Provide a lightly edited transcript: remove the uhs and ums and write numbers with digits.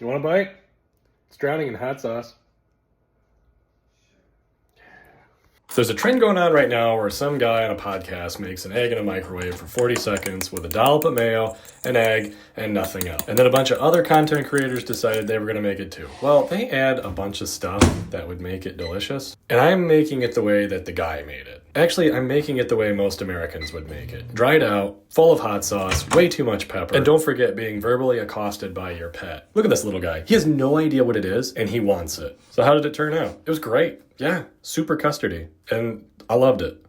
You want a bite? It's drowning in hot sauce. So there's a trend going on right now where some guy on a podcast makes an egg in a microwave for 40 seconds with a dollop of mayo, an egg, and nothing else. And then a bunch of other content creators decided they were going to make it too. Well, they add a bunch of stuff that would make it delicious. And I'm making it the way that the guy made it. Actually, I'm making it the way most Americans would make it. Dried out, full of hot sauce, way too much pepper, and don't forget being verbally accosted by your pet. Look at this little guy. He has no idea what it is, and he wants it. So how did it turn out? It was great. Yeah, super custardy. And I loved it.